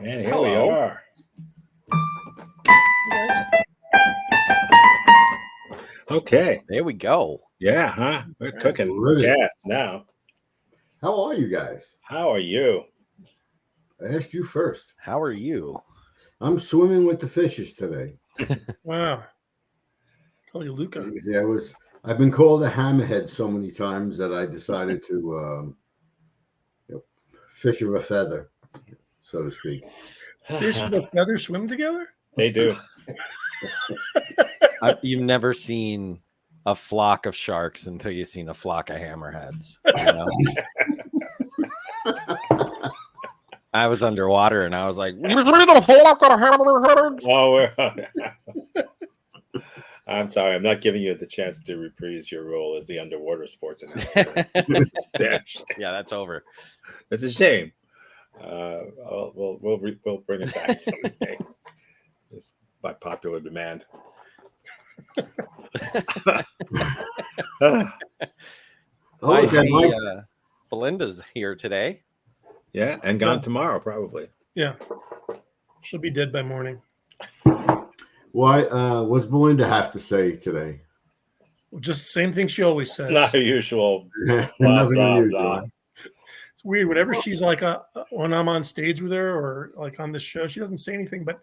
And here we are. Okay. There we go. Yeah, huh? We're cooking gas now. How are you guys? How are you? I asked you first. How are you? I'm swimming with the fishes today. Wow. Call you Luca. Yeah, I've been called a hammerhead so many times that I decided to fish of a feather, so to speak. Fish of a feather swim together? They do. You've never seen a flock of sharks until you've seen a flock of hammerheads. You know? I was underwater and I was like, oh, I'm sorry. I'm not giving you the chance to reprise your role as the underwater sports announcer. Yeah, that's over. It's a shame. We'll bring it back someday. It's by popular demand. I see Belinda's here today. Yeah, and gone tomorrow, probably. Yeah. She'll be dead by morning. Why? What's Belinda have to say today? Just the same thing she always says. Not her usual. Nothing unusual. It's weird. Whenever she's like, when I'm on stage with her or like on this show, she doesn't say anything, but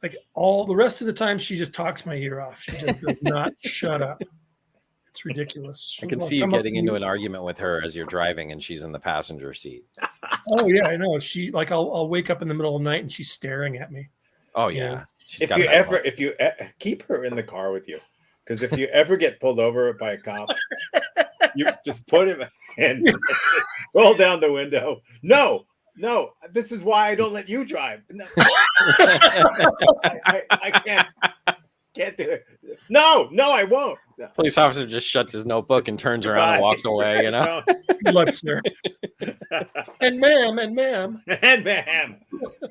like all the rest of the time, she just talks my ear off. She just does not shut up. It's ridiculous. I can see you getting into an argument with her as you're driving and she's in the passenger seat. Oh yeah, I know. She like I'll wake up in the middle of the night and she's staring at me. Oh yeah. If you keep her in the car with you, because if you ever get pulled over by a cop, you just put him and roll down the window. No, this is why I don't let you drive. No. I can't do it. No, I won't. No. Police officer just shuts his notebook and turns around and walks away, you know? Good luck, sir. And ma'am.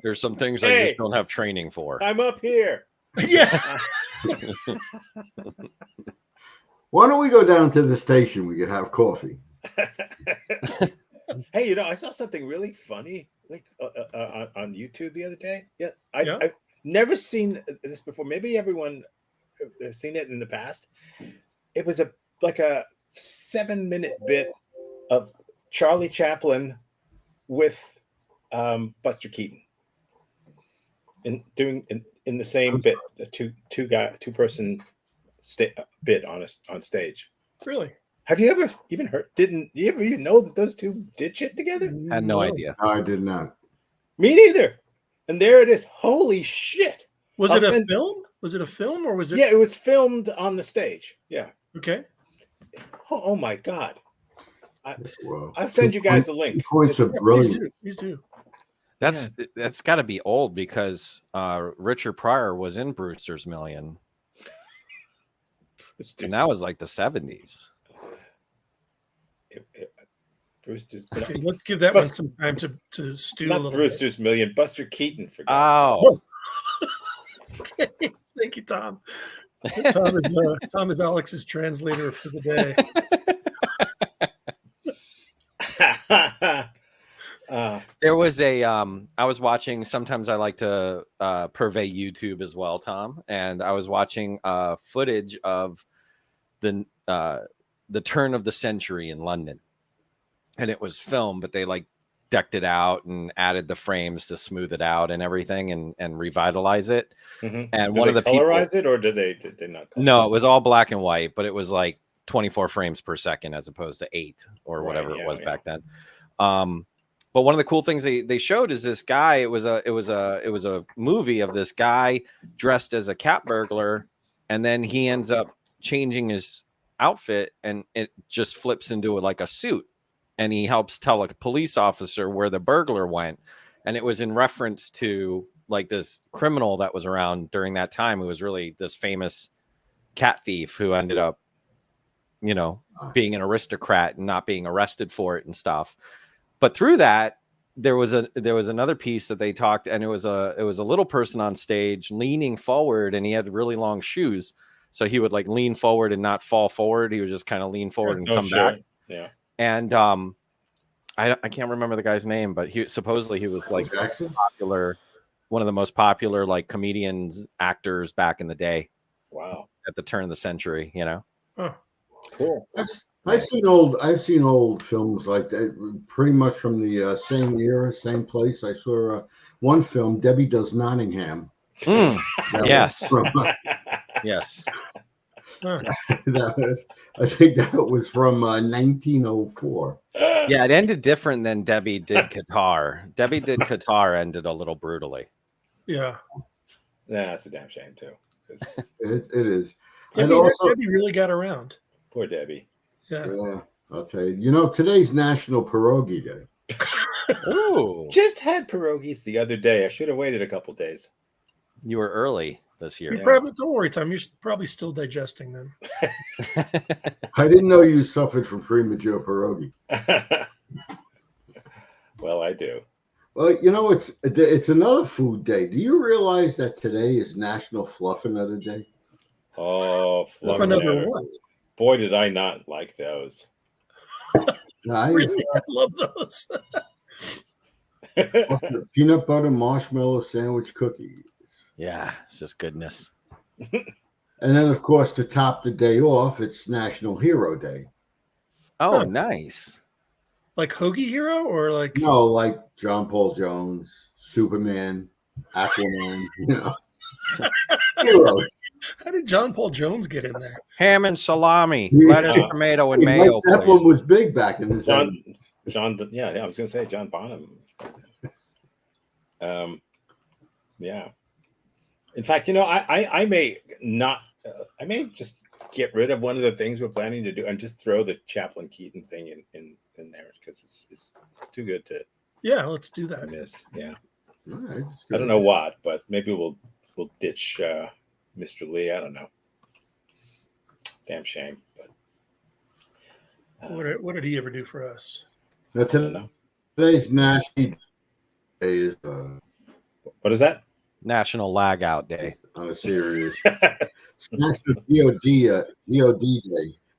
There's some things I just don't have training for. I'm up here. Yeah. Why don't we go down to the station? We could have coffee. Hey, I saw something really funny like on YouTube the other day. Yeah, I've never seen this before. Maybe everyone has seen it in the past. It was like a 7-minute bit of Charlie Chaplin with Buster Keaton in the same bit, a two-person bit on stage. Really? Have you ever even heard? Didn't you ever even know that those two did shit together? I had no idea. I did not. Me neither. And there it is. Holy shit! Was it a film? Was it a film or was it? Yeah, it was filmed on the stage. Yeah. Okay. Oh my god! I'll send you guys a link. Points of brilliance. Please do. That's got to be old because Richard Pryor was in Brewster's Million, and that was like the 70s. Okay, let's give that one some time to stew a little. Brewster's Million, Buster Keaton. Oh. Okay. Thank you, Tom. Tom is Alex's translator for the day. There was I was watching, sometimes I like to purvey YouTube as well, Tom, and I was watching footage of the turn of the century in London, and it was filmed, but they like decked it out and added the frames to smooth it out and everything and revitalize it. Mm-hmm. And did one of the colorize it, or did they not? No, it was all black and white, but it was like 24 frames per second as opposed to 8 or whatever it was back then. But one of the cool things they showed is this guy. It was a movie of this guy dressed as a cat burglar, and then he ends up changing his outfit, and it just flips into like a suit, and he helps tell a police officer where the burglar went, and it was in reference to like this criminal that was around during that time who was really this famous cat thief who ended up, being an aristocrat and not being arrested for it and stuff. But through that, there was another piece that they talked, and it was a little person on stage leaning forward, and he had really long shoes, so he would like lean forward and not fall forward. He would just kind of lean forward and come back. Yeah. And I can't remember the guy's name, but he supposedly he was like Jackson? popular, one of the most popular like comedians, actors back in the day. Wow. At the turn of the century, you know. Oh, cool. I've seen old films like that, pretty much from the same era, same place. I saw one film, Debbie Does Nottingham. Yes. From, yes. that was, I think that was from 1904. Yeah, it ended different than Debbie did Qatar. Debbie did Qatar ended a little brutally. Yeah. Yeah, that's a damn shame too. It is. Debbie, and also, Debbie really got around. Poor Debbie. Yeah. I'll tell you. You know, today's National Pierogi Day. Ooh. Just had pierogies the other day. I should have waited a couple days. You were early this year. Probably, don't worry, Tom. You're probably still digesting them. I didn't know you suffered from premature pierogi. Well, I do. Well, you know, it's another food day. Do you realize that today is National Fluff Another Day? Oh, Fluff another what? Boy, did I not like those. Really, I love those. Peanut butter marshmallow sandwich cookies. Yeah, it's just goodness. And then, of course, to top the day off, it's National Hero Day. Oh, nice. Like Hoagie Hero or like no, like John Paul Jones, Superman, Aquaman. You know, heroes. How did John Paul Jones get in there? Ham and salami, lettuce, tomato, and mayo. Led Zeppelin was big back in the 70s. Yeah, I was going to say John Bonham. Yeah. In fact, you know, I may not. I may just get rid of one of the things we're planning to do and just throw the Chaplin Keaton thing in there because it's too good to. Yeah, let's do that. Miss. Yeah. All right, I don't know what, but maybe we'll ditch Mr. Lee. I don't know. Damn shame, but what did he ever do for us? Now, today's National Day is what is that? National Lag Out Day. On a serious. It's National DOD Day.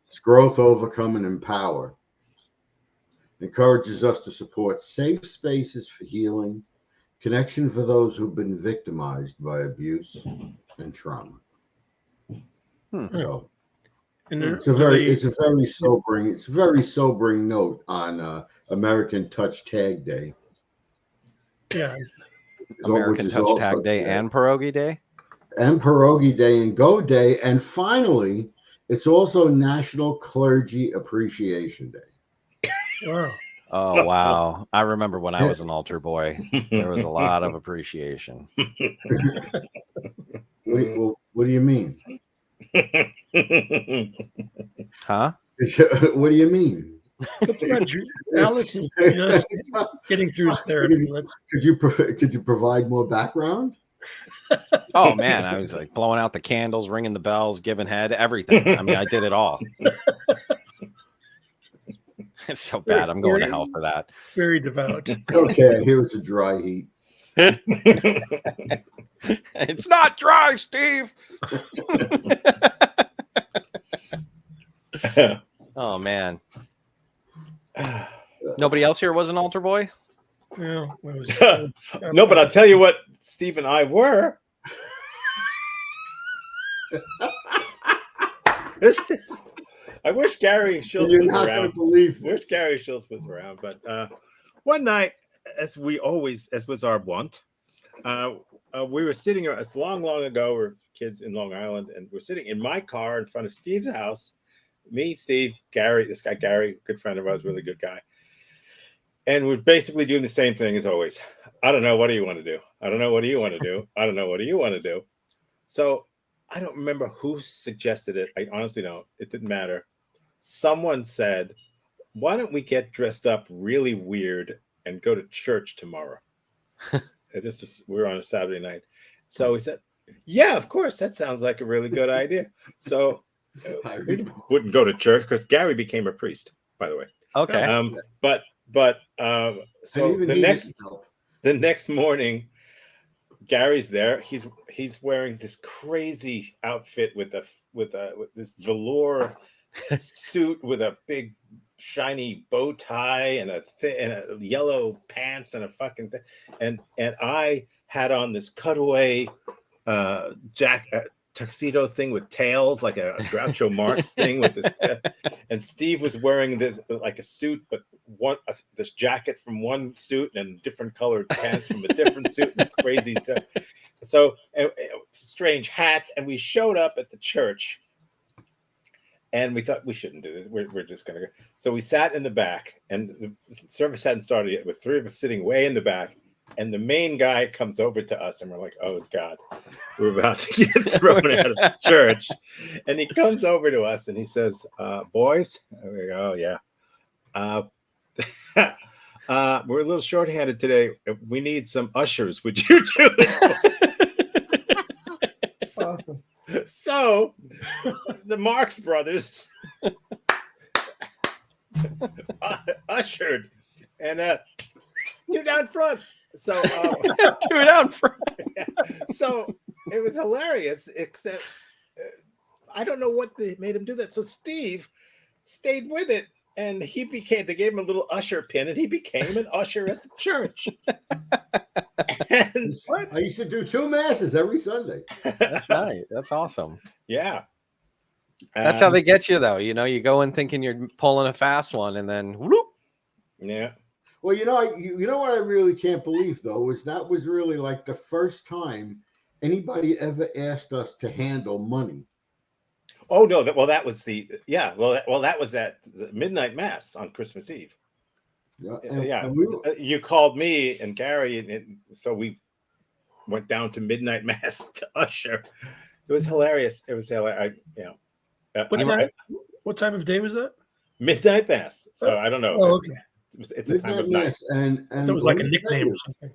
It's Growth, Overcome, and Empower. Encourages us to support safe spaces for healing, connection for those who've been victimized by abuse and trauma. So it's a very sobering note on American Touch Tag Day. Yeah. American Touch Tag Day and Pierogi Day? And Pierogi Day and Go Day. And finally, it's also National Clergy Appreciation Day. Wow. Oh, wow. I remember when I was an altar boy, there was a lot of appreciation. What do you mean? Huh? What do you mean? Alex is just getting through his therapy. Could you provide more background? Oh man, I was like blowing out the candles, ringing the bells, giving head, everything. I mean, I did it all. It's so bad. I'm going to hell for that. Very devout. Okay, here was a dry heat. It's not dry, Steve. Oh man. Nobody else here was an altar boy? Yeah, no, but I'll tell you what Steve and I were. I wish Gary Schultz was around. Wish Gary Schultz was around. But one night, as was our wont, we were sitting. It's long ago. We're kids in Long Island, and we're sitting in my car in front of Steve's house. Me, Steve, Gary. This guy Gary, good friend of ours, really good guy. And we're basically doing the same thing as always. I don't know. What do you want to do? I don't know. What do you want to do? I don't know. What do you want to do? So I don't remember who suggested it. I honestly don't. It didn't matter. Someone said, why don't we get dressed up really weird and go to church tomorrow? We were on a Saturday night. So we said, yeah, of course. That sounds like a really good idea. So we wouldn't go to church because Gary became a priest, by the way. Okay. So the next morning, Gary's there. He's wearing this crazy outfit with this velour suit with a big shiny bow tie and a yellow pants and a fucking thing, and I had on this cutaway tuxedo thing with tails, like a Groucho Marx thing with this, and Steve was wearing this like a suit, but this jacket from one suit and different colored pants from a different suit, and crazy stuff. So strange hats, and we showed up at the church, and we thought we shouldn't do this. We're just gonna go. So we sat in the back, and the service hadn't started yet, with three of us sitting way in the back. And the main guy comes over to us, and we're like, "Oh God, we're about to get thrown out of the church." And he comes over to us, and he says, "Boys," and we go, "Oh yeah, we're a little short-handed today. We need some ushers. Would you do it?" So the Marx Brothers ushered, and two down front. So two down front. Yeah. So it was hilarious, except I don't know what they made him do that. So Steve stayed with it, and they gave him a little usher pin, and he became an usher at the church. And I used to do 2 masses every Sunday. That's nice. That's awesome. Yeah. That's how they get you, though. You go in thinking you're pulling a fast one, and then whoop. Yeah. Well, you know what I really can't believe, though, is that was really like the first time anybody ever asked us to handle money. Oh no! That was that was at the midnight mass on Christmas Eve. Yeah, and you called me and Gary, and so we went down to midnight mass to usher. It was hilarious. It was hilarious. What time of day was that? Midnight mass. So I don't know. Oh, okay. It's a time of night. And it was like a nickname or something.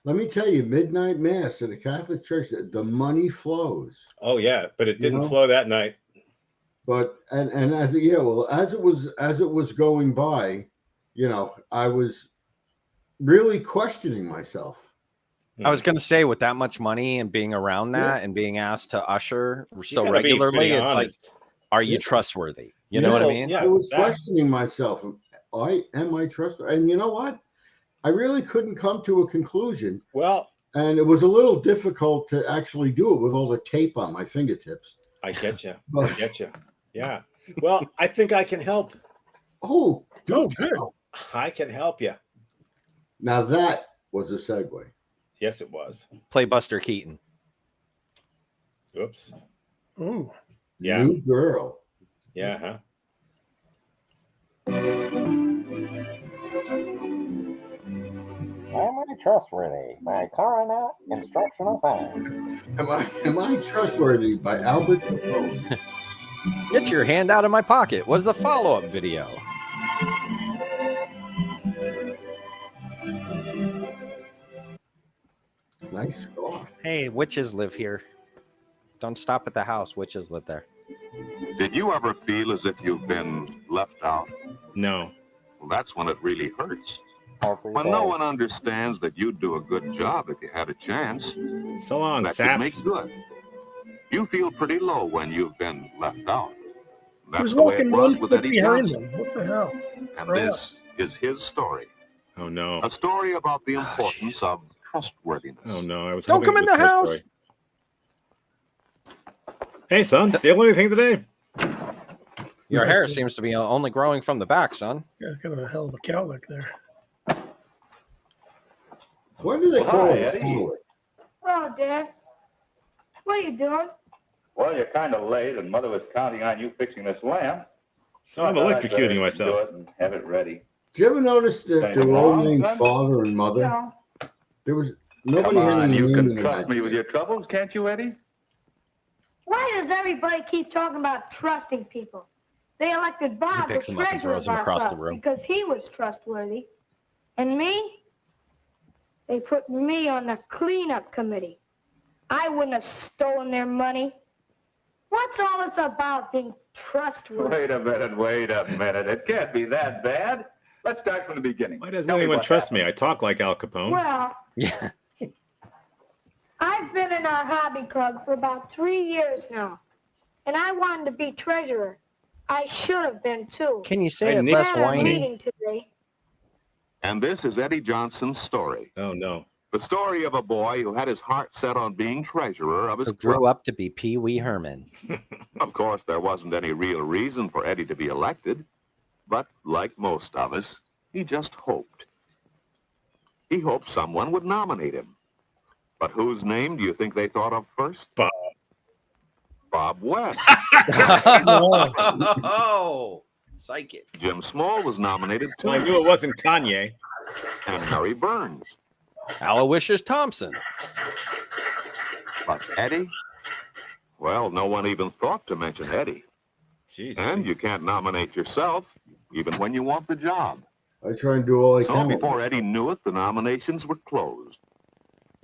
Let me tell you, midnight mass at the Catholic Church, the money flows. Oh yeah, but it didn't flow that night. But and as it was going by, I was really questioning myself. I was going to say, with that much money and being around that and being asked to usher so regularly, it's like, are you trustworthy? You know what I mean? Yeah, I was questioning myself. Am I trustworthy? And you know what? I really couldn't come to a conclusion. Well, and it was a little difficult to actually do it with all the tape on my fingertips. I get you. I get you. Yeah. Well, I think I can help. Oh, good. I can help you. Now that was a segue. Yes, it was. Play Buster Keaton. Oops. Ooh. Yeah. New girl. Yeah. Huh? Am I trustworthy? By Coronet Instructional Fan. Am I trustworthy? By Albert Capone. Get your hand out of my pocket was the follow-up video. Nice scarf. Hey, witches live here. Don't stop at the house. Witches live there. Did you ever feel as if you've been left out? No. Well, that's when it really hurts. When no one understands that you'd do a good job if you had a chance. So long, that Saps. could make good. You feel pretty low when you've been left out. That's Who's the way it walking one was with foot Eddie behind Johnson. them? What the hell? And this is his story. Oh no. A story about the importance of trustworthiness. Oh no. I was Don't come in the house. Story. Hey son, steal anything today? Your hair seems to be only growing from the back, son. Yeah, kind of a hell of a cowlick there. What do they call it? Eddie. Hello, Dad. What are you doing? Well, you're kind of late, and Mother was counting on you fixing this lamp. So I'm electrocuting myself. Do it and have it ready. Did you ever notice that they were all named son? Father and Mother? No. There was nobody Come had on, any you name can in the trust me with your imagination. troubles, can't you, Eddie? Why does everybody keep talking about trusting people? They elected Bob picks the him up and treasurer throws him of our across the club room. because he was trustworthy. And me? They put me on the cleanup committee. I wouldn't have stolen their money. What's all this about being trustworthy? Wait a minute. It can't be that bad. Let's start from the beginning. Why doesn't Tell me anyone what trust me? happened. I talk like Al Capone. Well, Yeah. I've been in our hobby club for about 3 years now, and I wanted to be treasurer. I should have been, too. Can you say I it need- less Had a whiny? meeting today. And this is Eddie Johnson's story. Oh, no. The story of a boy who had his heart set on being treasurer of his Who grew club. up to be Pee Wee Herman. Of course, there wasn't any real reason for Eddie to be elected, but like most of us, he just hoped. He hoped someone would nominate him. But whose name do you think they thought of first? Bob. Bob West. Oh, psychic. Jim Small was nominated too. Well, I knew it wasn't Kanye. And Harry Burns. Aloysius Thompson. But Eddie? Well, no one even thought to mention Eddie. Jeez. And you can't nominate yourself, even when you want the job. I try and do all I So can. before Eddie knew it, the nominations were closed.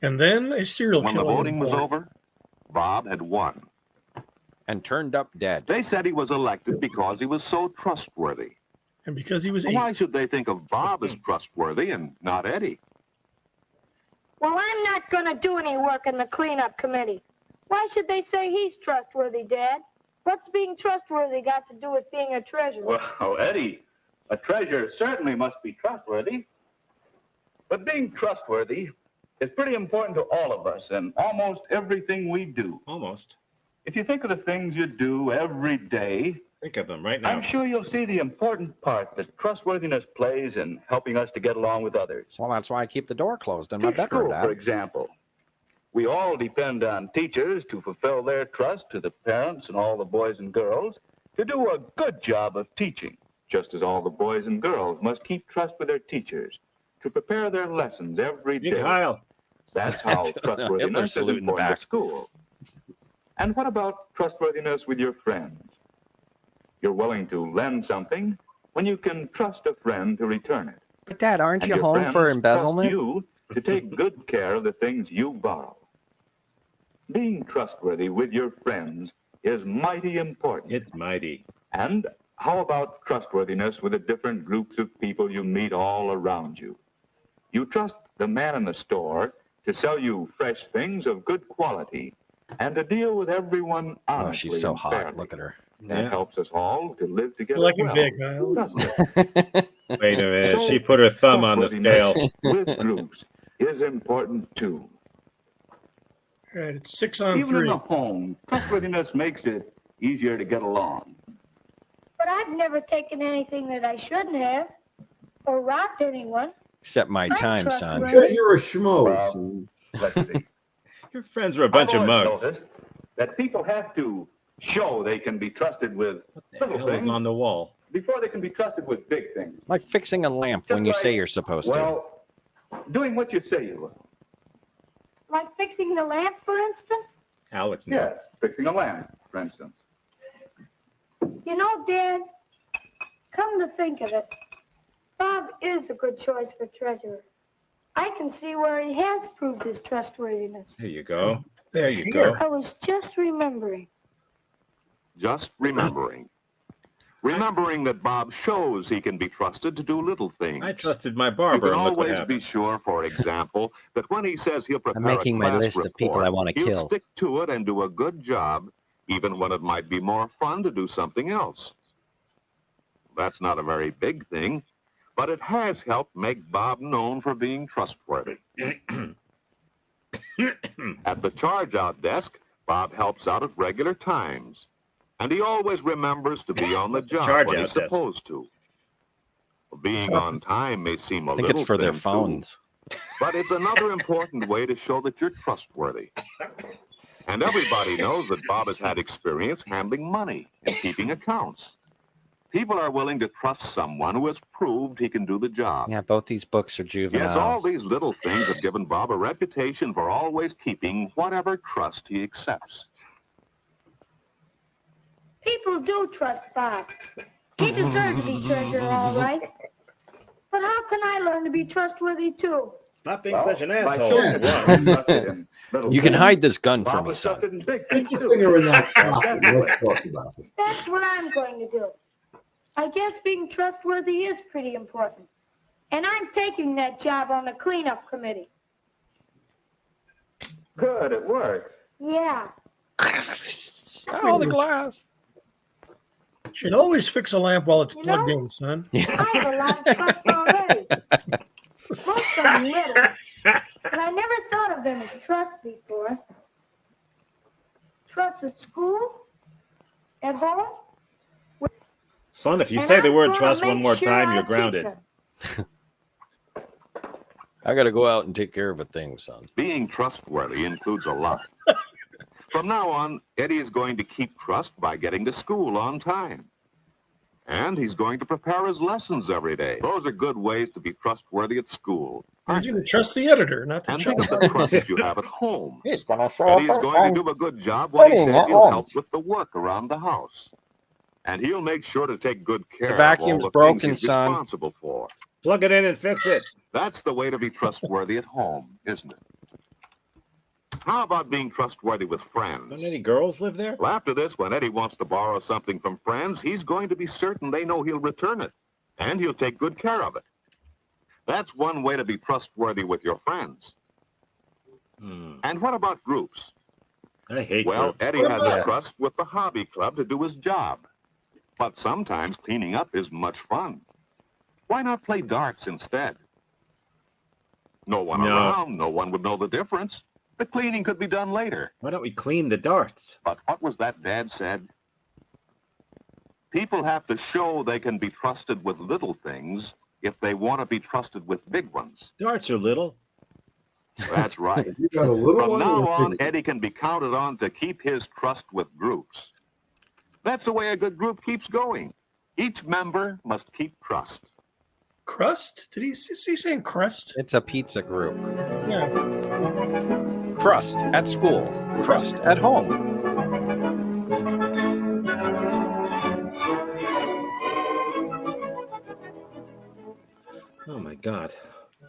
And then a serial When the killer voting was born. over, Bob had won. And turned up dead. They said he was elected because he was so trustworthy. And because he was Why 8. should they think of Bob as trustworthy and not Eddie? Well, I'm not going to do any work in the cleanup committee. Why should they say he's trustworthy, Dad? What's being trustworthy got to do with being a treasurer? Well, Eddie, a treasurer certainly must be trustworthy. But being trustworthy is pretty important to all of us and almost everything we do. Almost. If you think of the things you do every day, Think of them right now. I'm sure you'll see the important part that trustworthiness plays in helping us to get along with others. Well, that's why I keep the door closed in my Take bedroom, school, for Dad. example. We all depend on teachers to fulfill their trust to the parents and all the boys and girls to do a good job of teaching, just as all the boys and girls must keep trust with their teachers to prepare their lessons every Sneak day. Heil. That's how Hitler trustworthiness is salute in the important back. at school. And what about trustworthiness with your friends? You're willing to lend something when you can trust a friend to return it. But Dad, aren't And you your home friends for trust embezzlement? you to take good care of the things you borrow. Being trustworthy with your friends is mighty important. It's mighty. And how about trustworthiness with the different groups of people you meet all around you? You trust the man in the store to sell you fresh things of good quality and to deal with everyone honestly. Oh, she's so and hot. fairly. Look at her. That helps us all to live together I like him well, big, huh? doesn't it? Wait a minute. So, She put her thumb on the scale. trustworthiness with groups is important too. All right, it's 6 on Even in 3. the home, trustworthiness makes it easier to get along. But I've never taken anything that I shouldn't have or robbed anyone. Except my I'm time, son. trustworthy. Because you're a schmo. Well, son. Let's see. Your friends are a bunch of I've always mugs. noticed that people have to show they can be trusted with The little hell is things on the wall? before they can be trusted with big things. Like fixing a lamp when you say you're supposed to. Well, doing what you say you will. Like fixing the lamp, for instance? Alex, no. Yes, fixing a lamp, for instance. You know, Dad, come to think of it, Bob is a good choice for treasurer. I can see where he has proved his trustworthiness. There you go. There you go. I was just remembering. Just remembering. Remembering that Bob shows he can be trusted to do little things. I trusted my You barber, can and look what always be happened. sure, for example, that when he says he'll prepare making a my class list of people report, I wanna he'll kill. stick to it and do a good job, even when it might be more fun to do something else. That's not a very big thing, but it has helped make Bob known for being trustworthy. At the charge-out desk, Bob helps out at regular times, and he always remembers to be on the What's a job when charge-out he's desk? supposed to. Being on time may seem a I think little it's for their thing, too, phones. but it's another important way to show that you're trustworthy. And everybody knows that Bob has had experience handling money and keeping accounts. People are willing to trust someone who has proved he can do the job. Yeah, both these books are Yes, all juveniles. these little things have given Bob a reputation for always keeping whatever trust he accepts. People do trust Bob. He deserves to be treasurer, all right. But how can I learn to be trustworthy, too? Stop being Well, such an my asshole. children were trusted in little You can things. hide this gun from Bob me, was son. trusted in big Get things, your too. finger in that socket. Definitely. Let's talk about it. That's what I'm going to do. I guess being trustworthy is pretty important. And I'm taking that job on the cleanup committee. Good, it works. Yeah. Oh, the glass. Should always fix a lamp while it's plugged in, son. I have a lot of trusts already. Most of them little, but I never thought of them as trusts before. Trusts at school, at home. Son, if you And say the I'm word gonna trust one make more sure time, I you're keep grounded. them. I got to go out and take care of a thing, son. Being trustworthy includes a lot. From now on, Eddie is going to keep trust by getting to school on time. And he's going to prepare his lessons every day. Those are good ways to be trustworthy at school. He's going to trust the editor, not the And think child. of the trust you have at home. He's gonna show Eddie up is going to and do a good job when he studying says at he'll help lunch. with the work around the house. And he'll make sure to take good care of all vacuum's the broken, things he's son. responsible for. Plug it in and fix it. That's the way to be trustworthy at home, isn't it? How about being trustworthy with friends? Don't any girls live there? Well, after this, when Eddie wants to borrow something from friends, he's going to be certain they know he'll return it, and he'll take good care of it. That's one way to be trustworthy with your friends. And what about groups? I hate Well, groups. Eddie has a trust with the hobby club to do his job. But sometimes cleaning up is much fun. Why not play darts instead? No one around, no one would know the difference. The cleaning could be done later. Why don't we clean the darts? But what was that Dad said? People have to show they can be trusted with little things if they want to be trusted with big ones. Darts are little. That's right. If you got a little From one now or a on, big Eddie can be counted on to keep his trust with groups. That's the way a good group keeps going. Each member must keep trust. Crust? Did he saying crust? It's a pizza group. Yeah. Crust at school. Crust at home. Oh my God.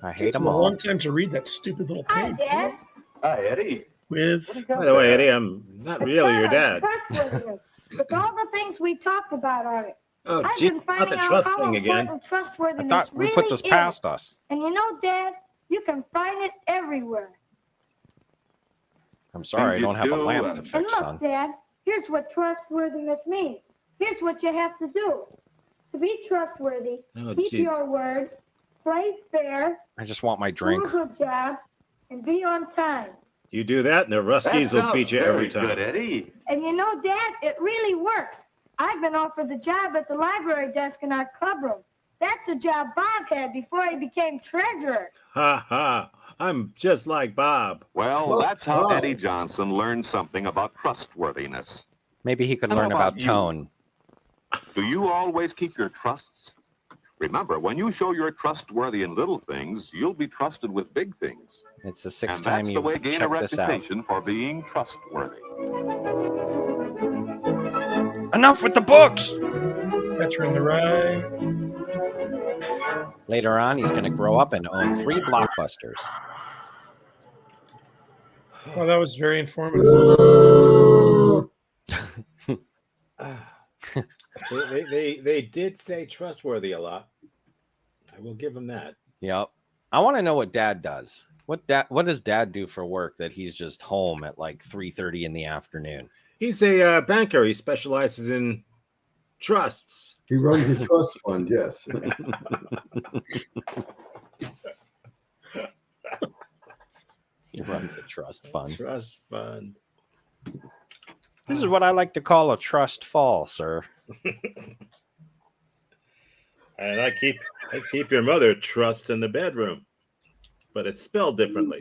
I hate Takes them him a all. long time to read that stupid little Hi, page. Dad. Hi, Eddie. With By the way, Eddie, I'm not really your dad. Trustworthiness. With all the things we talked about on it. Oh, I've gee, been not finding the out trust how thing again. important I trustworthiness thought we really put this is. past us. And you know, Dad, you can find it everywhere. I'm sorry, I don't have a lamp to And fix, look, son. Dad, here's what trustworthiness means. Here's what you have to do. To be trustworthy, Oh, keep jeez. your word, play fair, I just want my drink. do a good job, and be on time. You do that, and the Ruskies will beat you every time. Good, Eddie. And you know, Dad, it really works. I've been offered the job at the library desk in our clubroom. That's a job Bob had before he became treasurer. Ha ha. I'm just like Bob. Well, that's how wow. Eddie Johnson learned something about trustworthiness. Maybe he could How learn about about you? tone. Do you always keep your trusts? Remember, when you show you're trustworthy in little things, you'll be trusted with big things. It's the sixth And time that's the way you've gain a checked this out. reputation for being trustworthy. Enough with the books! Catcher in the Rye. Later on, he's going to grow up and own 3 blockbusters. Well, that was very informative. They did say trustworthy a lot. I will give them that. Yep. I want to know what Dad does. What does Dad do for work that he's just home at like 3:30 in the afternoon? He's a banker. He specializes in trusts. He runs a trust fund, yes. He runs a trust fund. Trust fund. This is what I like to call a trust fall, sir. And I keep your mother trust in the bedroom, but it's spelled differently.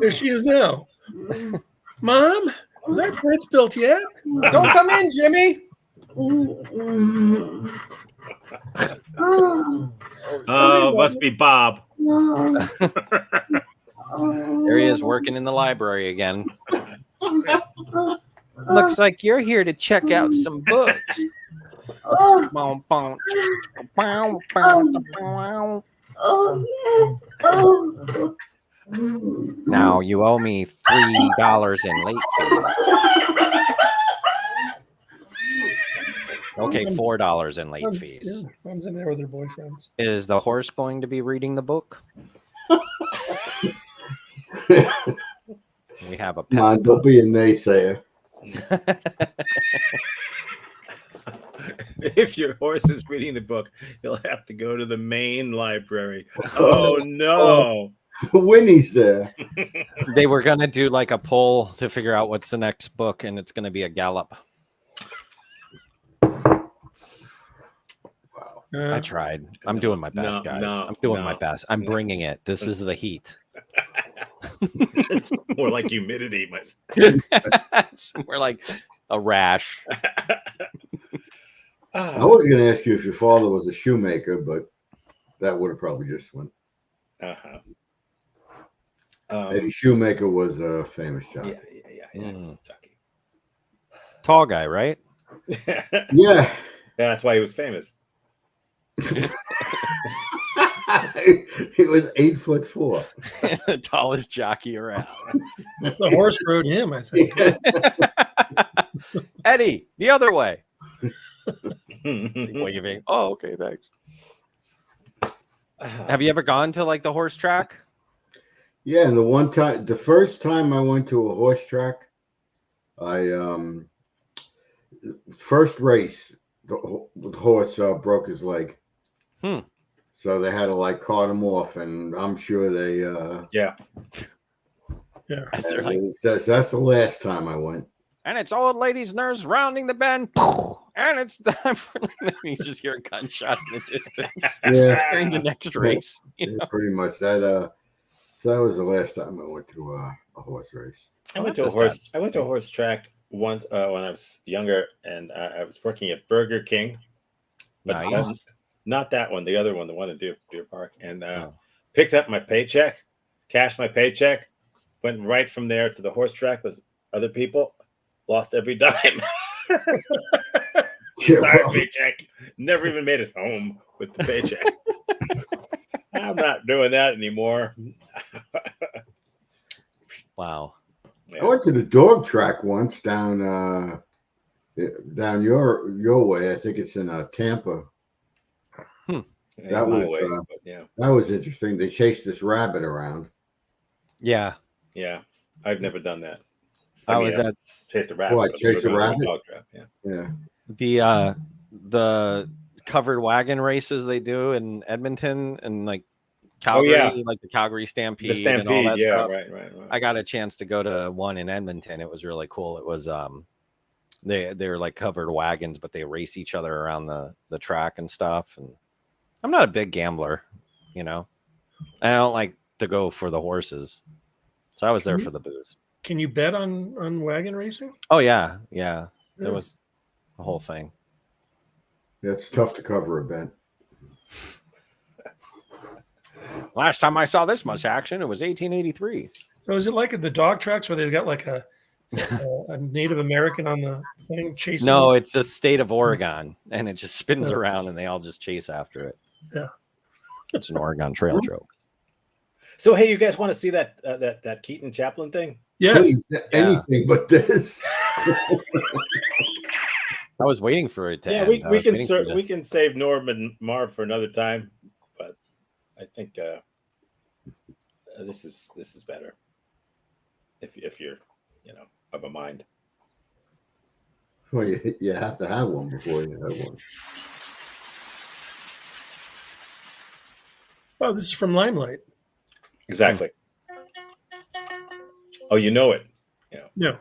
There she is now. Mom, is that bridge built yet? Don't come in, Jimmy. Oh, must be Bob. There he is working in the library again. Looks like you're here to check out some books. Now you owe me $3 in late fees. Okay, $4 in late fees. Yeah, Mom's in there with her boyfriends. Is the horse going to be reading the book? We have a Come on, don't be a naysayer. If your horse is reading the book, he'll have to go to the main library. Oh no. Winnie's there. They were gonna do like a poll to figure out what's the next book, and it's gonna be a gallop. Wow. I tried. I'm doing my best, guys. I'm doing my best. I'm bringing it. This is the heat. It's more like humidity. It's more like a rash. I was going to ask you if your father was a shoemaker, but that would have probably just went. Eddie Shoemaker was a famous jockey. Yeah. Tall guy, right? Yeah. That's why he was famous. He was 8'4". The tallest jockey around. The horse rode him, I think. Eddie, the other way. Waving. Oh, okay, thanks. Have you ever gone to like the horse track? Yeah, and the first time I went to a horse track, first race, the horse broke his leg. So they had to like cart him off, and I'm sure they that's the last time I went. And it's old ladies' nerves rounding the bend, and it's time for you just hear a gunshot in the distance. Yeah, during the next race. Pretty much that. So that was the last time I went to a horse race. I went to a horse track once when I was younger, and I was working at Burger King. But nice. Not that one, the other one, the one in Deer Park, and picked up my paycheck, cashed my paycheck, went right from there to the horse track with other people, lost every dime. Entire paycheck, never even made it home with the paycheck. I'm not doing that anymore. Wow. Yeah. I went to the dog track once down your way. I think it's in Tampa. That was interesting. They chased this rabbit around. Yeah. I've never done that. Chased a rabbit. What? Chased a rabbit? Dog trap. Yeah. The covered wagon races they do in Edmonton and like Calgary, like the Calgary Stampede, and all that stuff. Right. I got a chance to go to one in Edmonton. It was really cool. It was they're like covered wagons, but they race each other around the track and stuff. And I'm not a big gambler, I don't like to go for the horses. So I was there for the booze. Can you bet on wagon racing? Oh yeah. It was the whole thing. Yeah, it's tough to cover a bet. Last time I saw this much action, it was 1883. So is it like at the dog tracks where they've got like a Native American on the thing chasing? No, it's the state of Oregon, and it just spins around, and they all just chase after it. Yeah, it's an Oregon Trail joke. So, hey, you guys want to see that Keaton Chaplin thing? Yes. Anything but this. I was waiting for it to end. We can save Norm and Marv for another time, but I think this is better if you're of a mind. Well, you have to have one before you have one. Oh, this is from Limelight. Exactly. Oh, you know it. Yeah.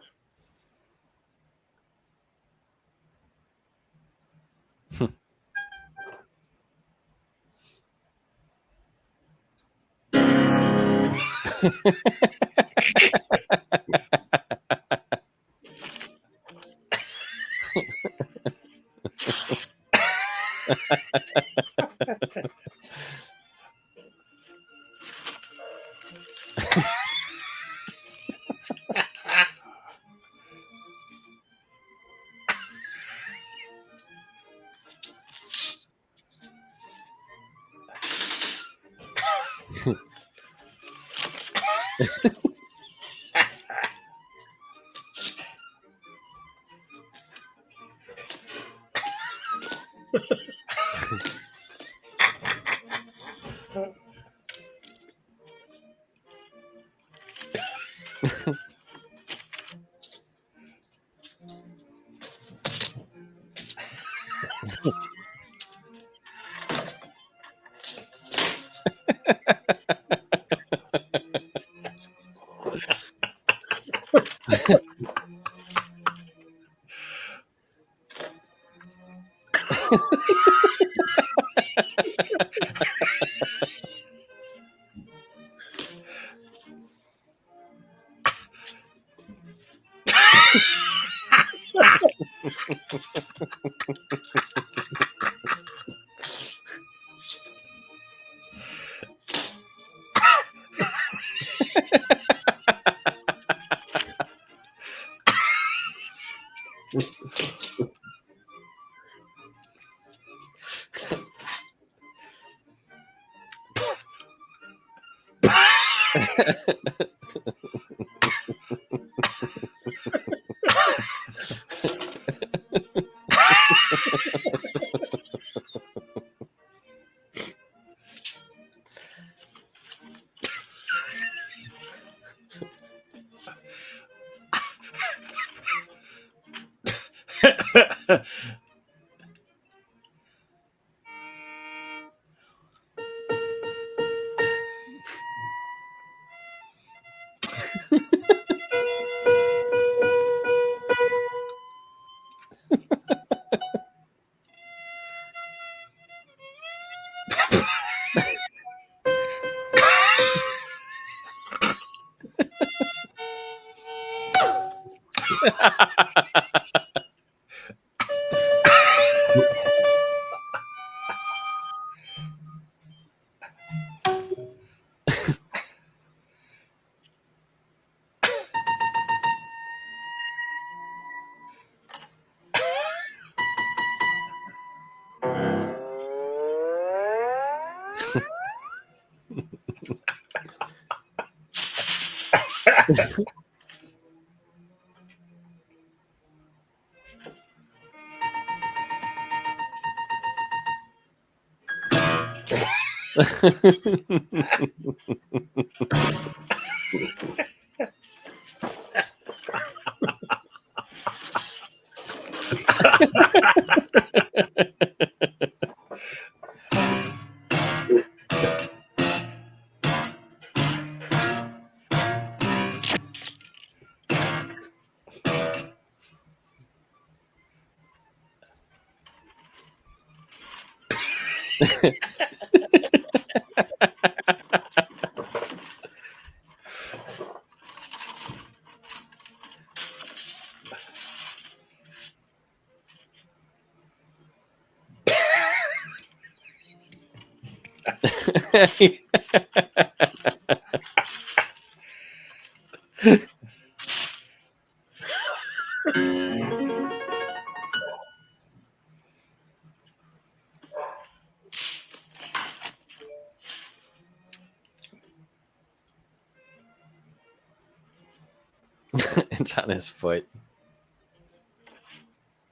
It's on his foot.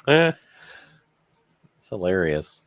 It's hilarious.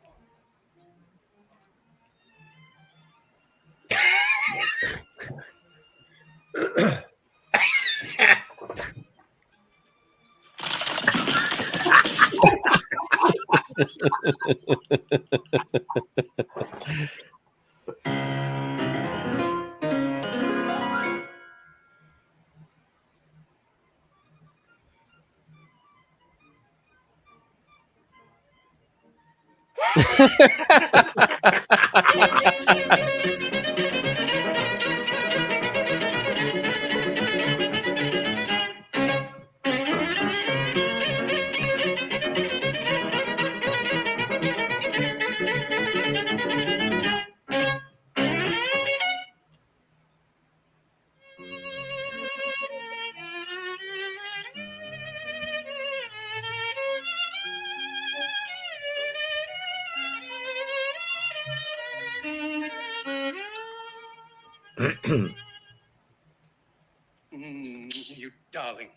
You darling.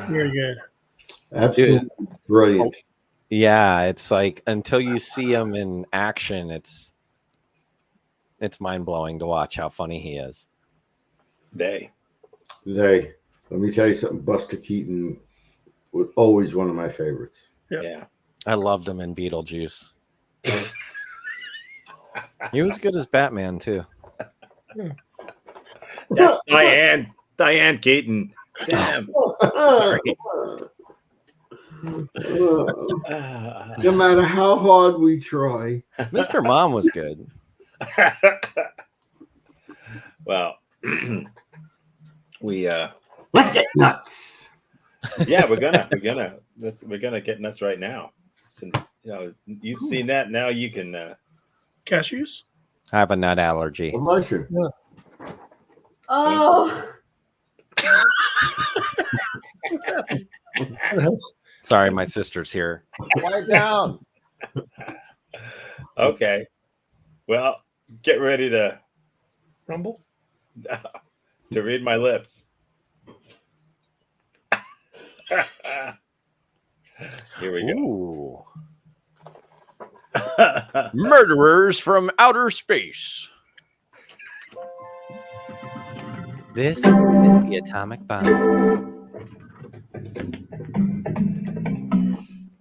Very good. Absolutely brilliant. Yeah, it's like until you see him in action, it's mind blowing to watch how funny he is. They. Zay, let me tell you something. Buster Keaton was always one of my favorites. Yeah. I loved him in Beetlejuice. He was good as Batman too. That's Diane Keaton. Damn. No matter how hard we try. Mr. Mom was good. Well, we let's get nuts. Yeah, we're gonna get nuts right now. So, you've seen that. Now you can Cashews? I have a nut allergy. Mushroom. Yeah. Oh. Sorry, my sister's here. Lie down. Okay. Well, get ready to Rumble? To read my lips. Here we go. Murderers from outer space. This is the atomic bomb.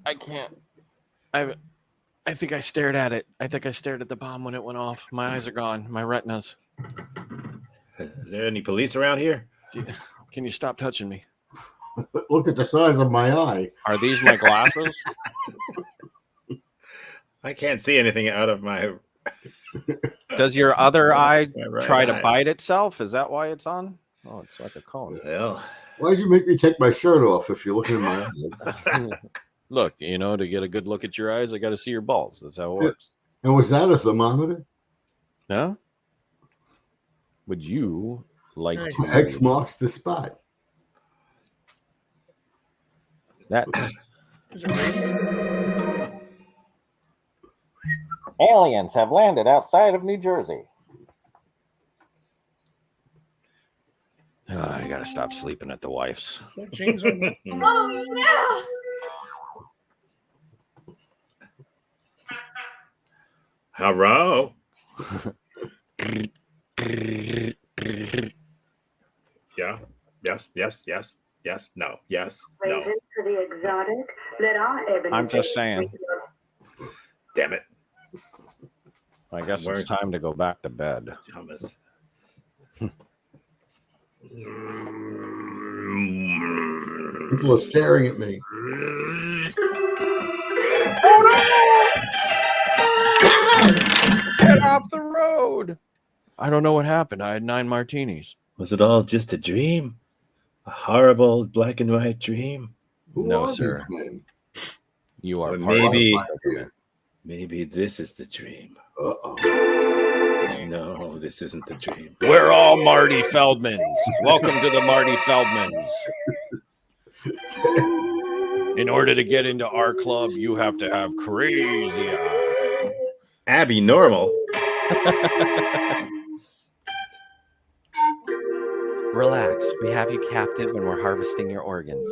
I can't. I think I stared at it. I think I stared at the bomb when it went off. My eyes are gone. My retinas. Is there any police around here? Can you stop touching me? Look at the size of my eye. Are these my glasses? I can't see anything out of my. Does your other eye right try to eye. bite itself? Is that why it's on? Oh, it's like a cone. Well, why'd you make me take my shirt off if you're looking at my eye? Look, to get a good look at your eyes, I got to see your balls. That's how it works. And was that a thermometer? No? Would you like to? X marks the spot. That's Aliens have landed outside of New Jersey. I gotta stop sleeping at the wife's. Oh no! hello. Yeah. Yes. No. Yes. No. To the exotic, let our evidence. I'm just saying. Damn it. I guess it's time to go back to bed. Pajamas. People are staring at me. Get off the road. I don't know what happened. I had 9 martinis. Was it all just a dream? A horrible black and white dream? No, sir. You are Or part of it. maybe this is the dream. Uh-oh. No, this isn't the dream. We're all Marty Feldmans. Welcome to the Marty Feldmans. In order to get into our club, you have to have crazy eyes. Abby Normal. Relax. We have you captive and we're harvesting your organs.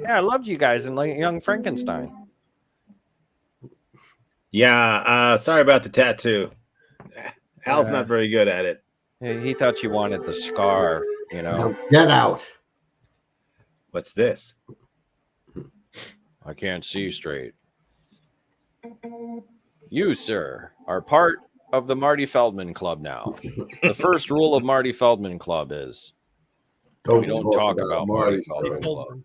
Yeah, I loved you guys in Young Frankenstein. Yeah, sorry about the tattoo. Hal's not very good at it. He thought you wanted the scar, you know. Now get out. What's this? I can't see straight. You, sir, are part of the Marty Feldman Club now. The first rule of Marty Feldman Club is we don't talk about Marty Feldman Club.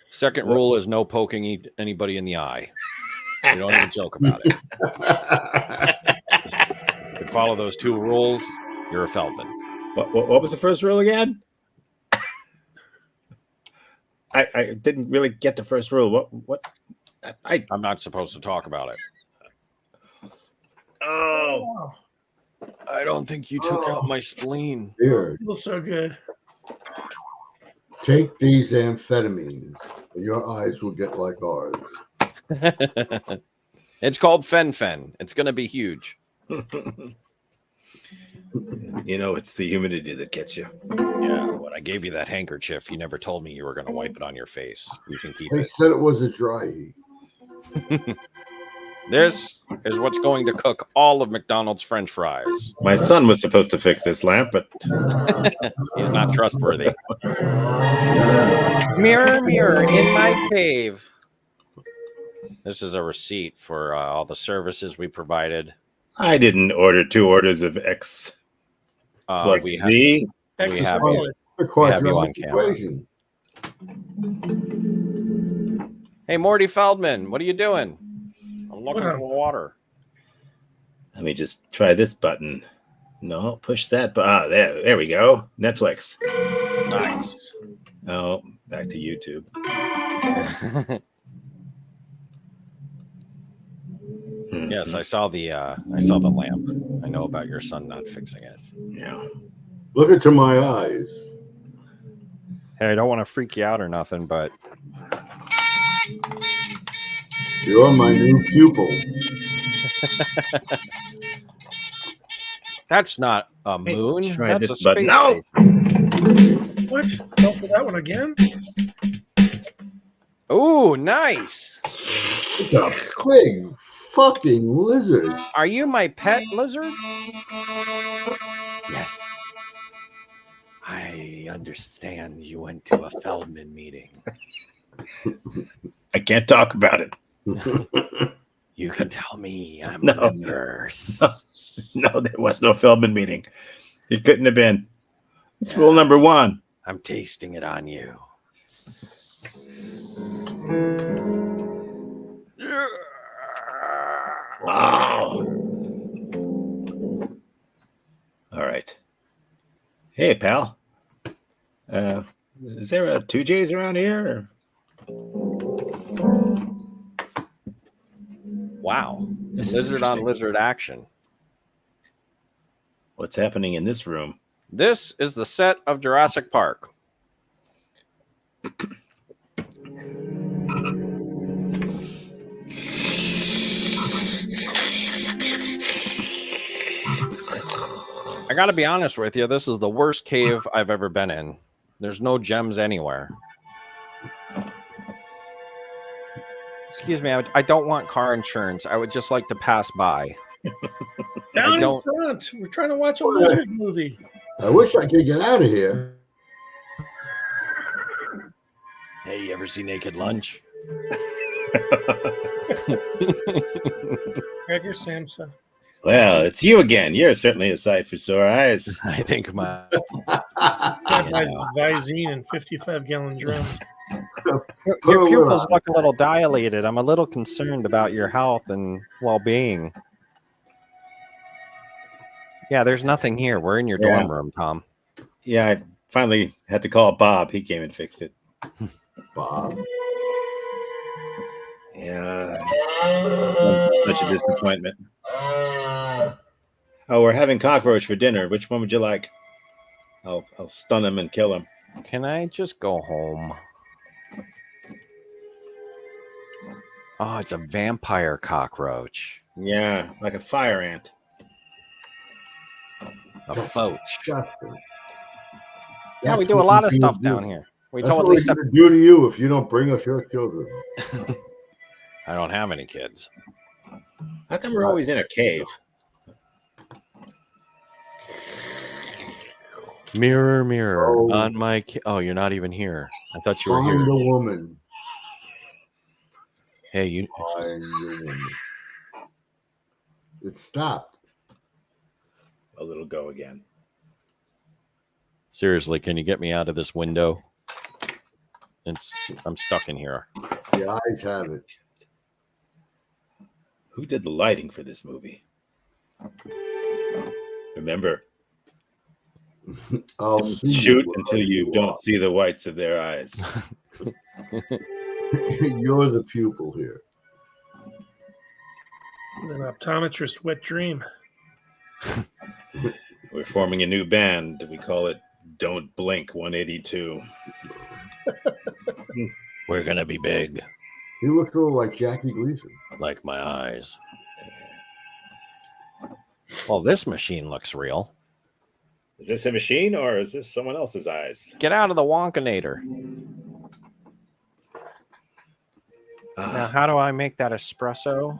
Second rule is no poking anybody in the eye. We don't even joke about it. If you follow those 2 rules, you're a Feldman. What was the first rule again? I didn't really get the first rule. What? I'm not supposed to talk about it. Oh, I don't think you took out my spleen. Here, Feels so good. take these amphetamines, and your eyes will get like ours. It's called Fen. It's going to be huge. You know, it's the humidity that gets you. Yeah, when I gave you that handkerchief, you never told me you were going to wipe it on your face. You can keep They it. said it was a dry heat. This is what's going to cook all of McDonald's French fries. My son was supposed to fix this lamp, but he's not trustworthy. Mirror, mirror in my cave. This is a receipt for all the services we provided. I didn't order 2 orders of X plus Z. We have you on camera. Hey, Morty Feldman, what are you doing? I'm looking for water. Let me just try this button. No, push that. There we go. Netflix. Nice. Oh, back to YouTube. Yes, I saw the lamp. I know about your son not fixing it. Yeah. Look into my eyes. Hey, I don't want to freak you out or nothing, but You're my new pupil. That's not a moon. Try That's this a button. space No! station. What? Go for that one again? Ooh, nice. It's a big fucking lizard. Are you my pet lizard? Yes. I understand you went to a Feldman meeting. I can't talk about it. You can tell me I'm No. a nurse. No, there was no Feldman meeting. It couldn't have been. It's rule number 1. I'm tasting it on you. Wow. All right. Hey, pal. Is there a 2J's around here? Wow. This is Lizard on interesting. lizard action. What's happening in this room? This is the set of Jurassic Park. I got to be honest with you. This is the worst cave I've ever been in. There's no gems anywhere. Excuse me. I don't want car insurance. I would just like to pass by. Down in front. We're trying to watch a lizard movie. I wish I could get out of here. Hey, you ever see Naked Lunch? Gregor Samsa. Well, it's you again. You're certainly a sight for sore eyes. I think my Visine and 55-gallon drums. your pupils look a little dilated. I'm a little concerned about your health and well-being. Yeah, there's nothing here. We're in your dorm room, Tom. Yeah, I finally had to call Bob. He came and fixed it. Bob? Yeah. Such a disappointment. Oh, we're having cockroach for dinner. Which one would you like? I'll stun him and kill him. Can I just go home? Oh, it's a vampire cockroach. Yeah, like a fire ant. A foach. Disgusting. Yeah, we That's do a what lot we of do. stuff down here. We That's what totally we're going to do to you if you don't bring us your children. I don't have any kids. How come we're always in a cave? Mirror, mirror Oh. on my. Oh, you're not even here. I thought you were Find here. the woman. Hey, you. Find the woman. It stopped. A little go again. Seriously, can you get me out of this window? I'm stuck in here. The eyes have it. Who did the lighting for this movie? Remember, I'll don't see shoot you until you don't see the whites of their eyes. You're the pupil here. An optometrist wet dream. We're forming a new band. We call it Don't Blink 182. We're gonna be big. He looks a little like Jackie Gleason. Like my eyes. Well, this machine looks real. Is this a machine or is this someone else's eyes? Get out of the Wonkinator. Now, how do I make that espresso?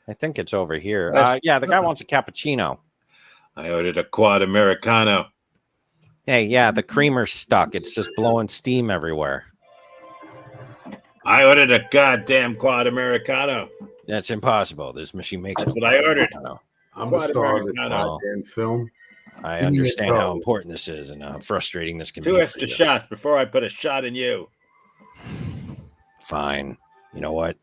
I think it's over here. Yeah, the guy wants a cappuccino. I ordered a quad Americano. Hey, yeah, the creamer's stuck. It's just blowing steam everywhere. I ordered a goddamn quad Americano. That's impossible. This machine makes. That's what I ordered. I'm a star of this goddamn film. I understand how important this is and how frustrating this can be. 2 extra shots before I put a shot in you. Fine. You know what?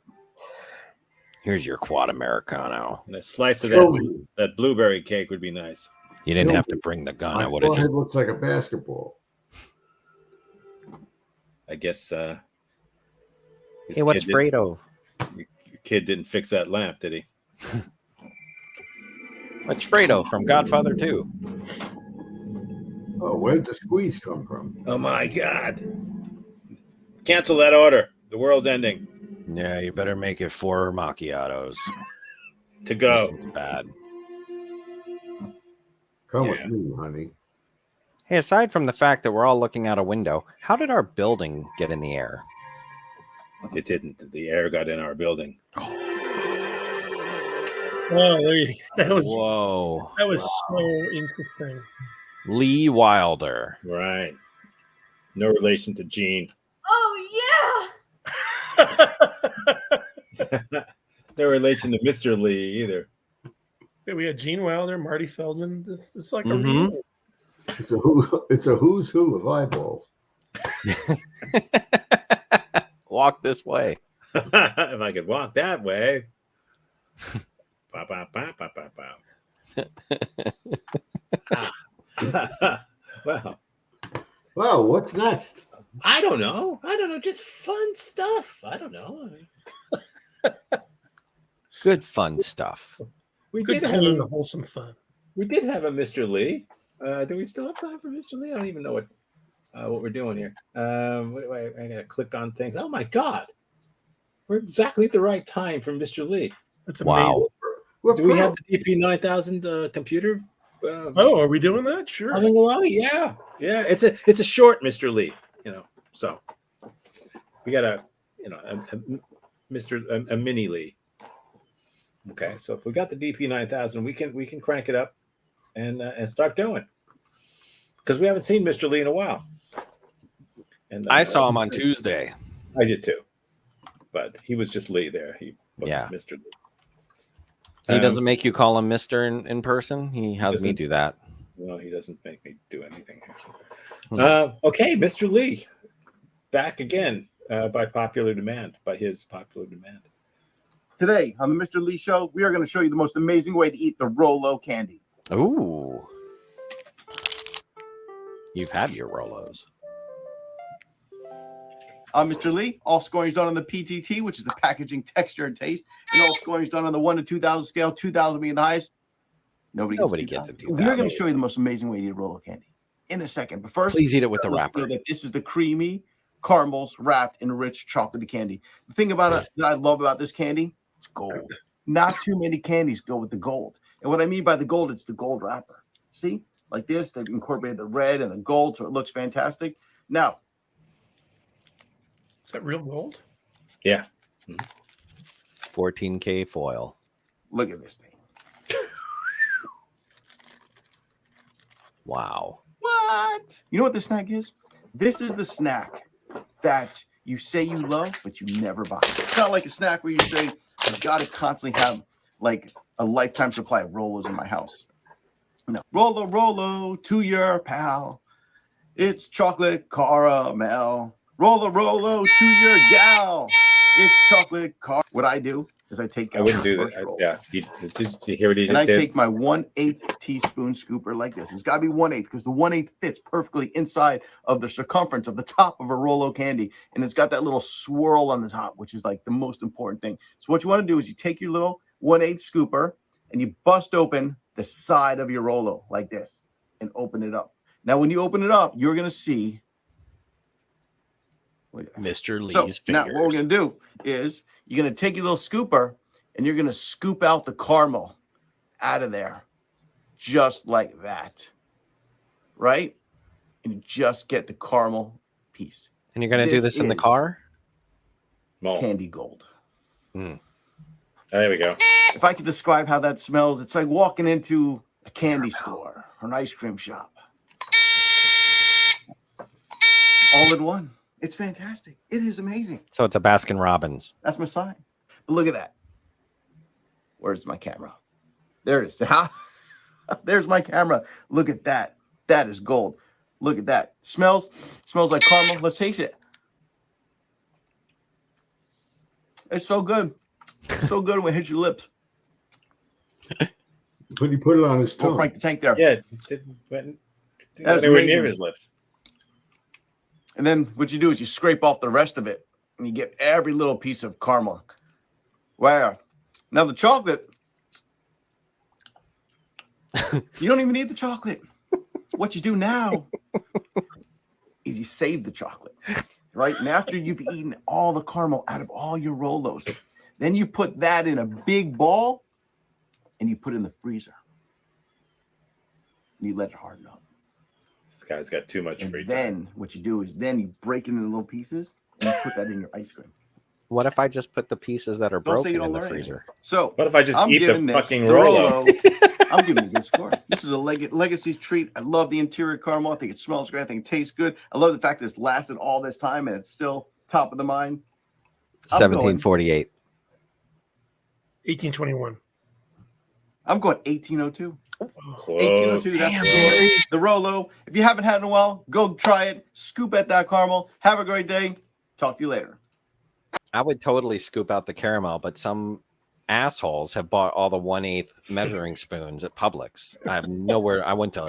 Here's your quad Americano. And a slice of that blueberry cake would be nice. You didn't have to bring the gun. My I would have just. looks like a basketball. I guess. Hey, what's Fredo? Your kid didn't fix that lamp, did he? What's Fredo from Godfather 2? Oh, where did the squeeze come from? Oh my God! Cancel that order. The world's ending. Yeah, you better make it 4 macchiatos. To go. This is bad. Come with me, honey. Hey, aside from the fact that we're all looking out a window, how did our building get in the air? It didn't. The air got in our building. Oh, that was Whoa. That was so interesting. Lee Wilder. Right. No relation to Gene. Oh No relation to Mr. Lee either. Yeah, we had Gene Wilder, Marty Feldman. It's like Mhm. a real. It's a who's who of eyeballs. Walk this way. If I could walk that way. Pow, pow, pow, pow, pow, pow. Well, what's next? I don't know. Just fun stuff. I don't know. Good fun stuff. We Good, did have clean, wholesome fun. We did have a Mr. Lee. Do we still have time for Mr. Lee? I don't even know what we're doing here. Wait, I gotta click on things. Oh my God, we're exactly at the right time for Mr. Lee. That's amazing. Wow. Do we have the DP 9000 computer? Oh, are we doing that? Sure. Coming along, yeah. It's a short Mr. Lee, So we got a mini Lee. Okay, so if we got the DP 9000, we can crank it up and start going because we haven't seen Mr. Lee in a while. And I saw him on Tuesday. I did too, but he was just Lee there. He wasn't Mr. Lee. He doesn't make you call him Mr. in person. He has me do that. No, he doesn't make me do anything. Okay, Mr. Lee, back again by his popular demand. Today on the Mr. Lee Show, we are going to show you the most amazing way to eat the Rolo candy. Ooh. You've had your Rolos. Mr. Lee, all scoring is done on the PTT, which is the packaging, texture, and taste. And all scoring is done on the 1 to 2,000 scale, 2,000 being the highest. Nobody gets it. We are going to show you the most amazing way to eat Rolo candy in a second. But first, please eat it with the wrapper. That this is the creamy caramels wrapped in rich chocolatey candy. The thing about it that I love about this candy, it's gold. Not too many candies go with the gold. And what I mean by the gold, it's the gold wrapper. See, like this, they've incorporated the red and the gold, so it looks fantastic. Now, is that real gold? Yeah. 14K foil. Look at this thing. Wow. What? You know what the snack is? This is the snack that you say you love, but you never buy. It's not like a snack where you say, I've got to constantly have like a lifetime supply of Rolos in my house. No. Rolo, to your pal. It's chocolate caramel. Rolo, to your gal. It's chocolate caramel. What I do is I take out I wouldn't the do first that. roll. Yeah. Did you hear what he And just I did? take my 1/8 teaspoon scooper like this. It's got to be 1/8 because the 1/8 fits perfectly inside of the circumference of the top of a Rolo candy. And it's got that little swirl on the top, which is like the most important thing. So what you want to do is you take your little 1/8 scooper and you bust open the side of your Rolo like this and open it up. Now, when you open it up, you're going to see Mr. Lee's so fingers. now what we're going to do is you're going to take your little scooper and you're going to scoop out the caramel out of there just like that, right? And you just get the caramel piece. And you're going to do this in the car? Candy gold. Oh, there we go. If I could describe how that smells, it's like walking into a candy store or an ice cream shop. All in one. It's fantastic. It is amazing. So it's a Baskin Robbins. That's my sign. But look at that. Where's my camera? There it is. There's my camera. Look at that. That is gold. Look at that. Smells like caramel. Let's taste it. It's so good. It's so good when it hits your lips. But he put it on his tongue. Frank the Tank there. Yeah, it didn't That is anywhere amazing. near his lips. And then what you do is you scrape off the rest of it and you get every little piece of caramel. Wow. Now the chocolate, you don't even need the chocolate. What you do now is you save the chocolate, right? And after you've eaten all the caramel out of all your Rolos, then you put that in a big ball and you put it in the freezer. And you let it harden up. This guy's got too much free time. Then what you do is then you break it into little pieces and you put that in your ice cream. What if I just put the pieces that are Don't say broken you don't in the learn freezer? So what if I just eat the giving fucking the Rolo? I'm giving it a good score. This is a legacy treat. I love the interior caramel. I think it smells great. I think it tastes good. I love the fact that it's lasted all this time and it's still top of the mind. 1748. 1821. I'm going 1802. Close. 1802. That's the Rolo. If you haven't had it in a while, go try it. Scoop at that caramel. Have a great day. Talk to you later. I would totally scoop out the caramel, but some assholes have bought all the 1/8 measuring spoons at Publix. I have nowhere. I went to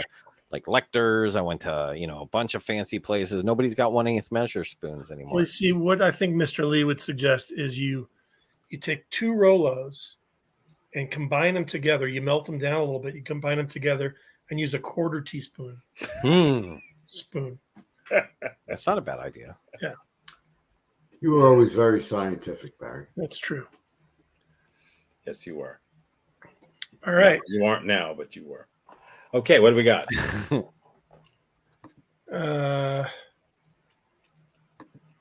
like Lecter's. I went to, a bunch of fancy places. Nobody's got 1/8 measure spoons anymore. Well, see, what I think Mr. Lee would suggest is you take two Rolos and combine them together. You melt them down a little bit. You combine them together and use a 1/4 teaspoon spoon. That's not a bad idea. Yeah. You were always very scientific, Barry. That's true. Yes, you were. All right. You aren't now, but you were. Okay, what do we got?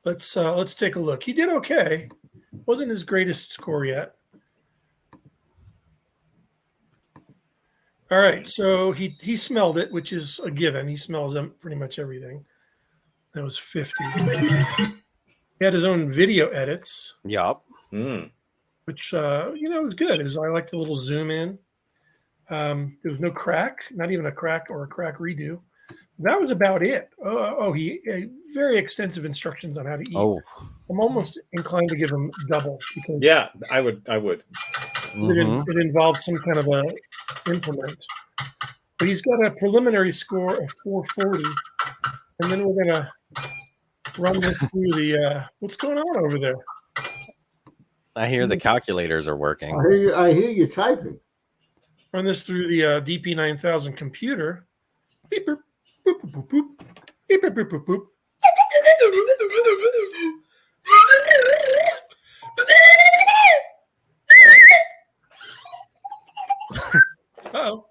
Let's take a look. He did okay. Wasn't his greatest score yet. All right, so he smelled it, which is a given. He smells pretty much everything. That was 50. He had his own video edits. Yup. Which was good. I liked the little zoom in. There was no crack, not even a crack or a crack redo. That was about it. He very extensive instructions on how to eat. Oh, I'm almost inclined to give him double because yeah, I would. it involved some kind of a implement. But he's got a preliminary score of 440, and then we're gonna run this through the what's going on over there. I hear the calculators are working. I hear you typing. Run this through the DP9000 computer. Beep, boop, boop, boop, boop, boop. Beep, boop, boop, boop, boop. Uh-oh.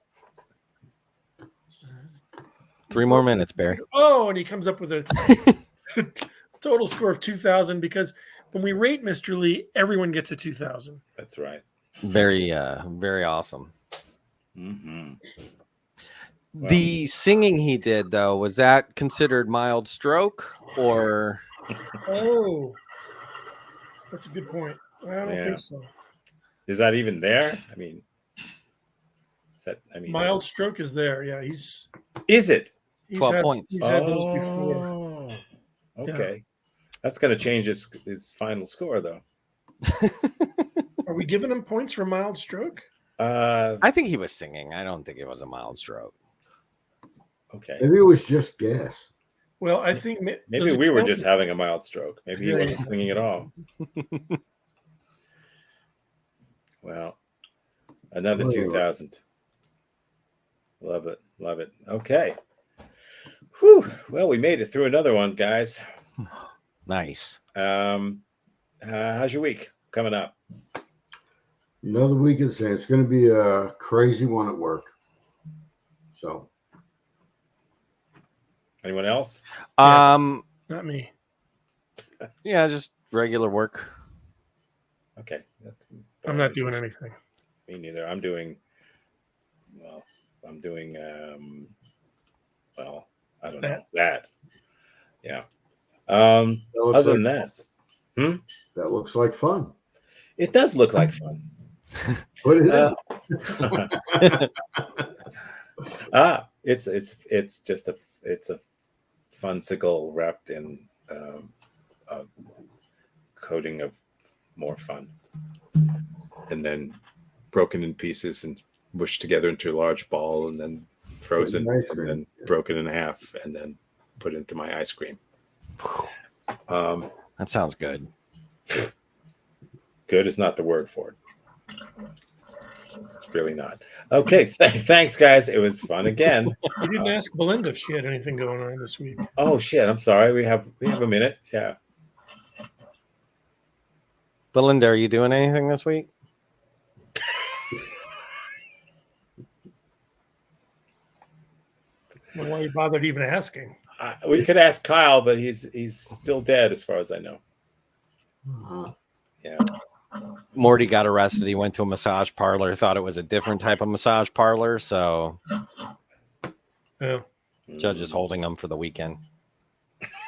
3 more minutes, Barry. Oh, and he comes up with a total score of 2,000 because when we rate Mr. Lee, everyone gets a 2,000. That's right. Very, very awesome. The singing he did, though, was that considered mild stroke or? Oh, that's a good point. I don't think so. Is that even there? I mean, mild stroke is there. Yeah, he's. Is it? 12 points. He's had those before. Okay, that's going to change his final score, though. Are we giving him points for mild stroke? I think he was singing. I don't think it was a mild stroke. Okay. Maybe it was just gas. Well, I think maybe we were just having a mild stroke. Maybe he wasn't singing at all. Well, another 2,000. Love it. Love it. Okay. Whew. Well, we made it through another one, guys. Nice. How's your week coming up? Another week of the same. It's going to be a crazy one at work. So. Anyone else? Not me. Yeah, just regular work. Okay. I'm not doing anything. Me neither. I'm doing, I don't know. That. Yeah. Other than that. That looks like fun. It does look like fun. What it is. It's just a funsicle wrapped in a coating of more fun, and then broken in pieces and mushed together into a large ball, and then frozen, and then broken in half, and then put into my ice cream. That sounds good. Good is not the word for it. It's really not. Okay, thanks, guys. It was fun again. You didn't ask Belinda if she had anything going on this week. Oh shit! I'm sorry. We have a minute. Yeah. Belinda, are you doing anything this week? Well, why you bothered even asking? We could ask Kyle, but he's still dead, as far as I know. Yeah. Morty got arrested. He went to a massage parlor, thought it was a different type of massage parlor, so judge is holding him for the weekend.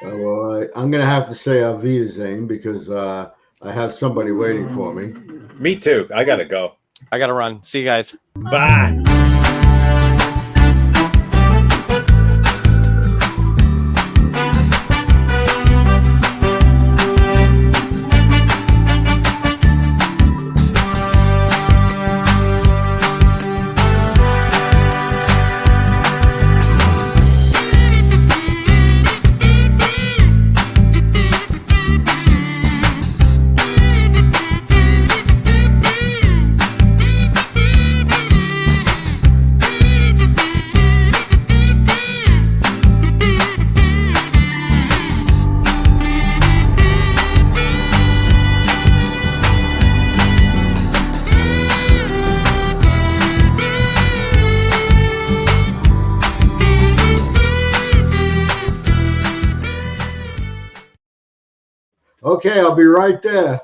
Well, I'm going to have to say Auf Wiedersehen because I have somebody waiting for me. Me too. I got to go. I got to run. See you guys. Bye. Okay, I'll be right there.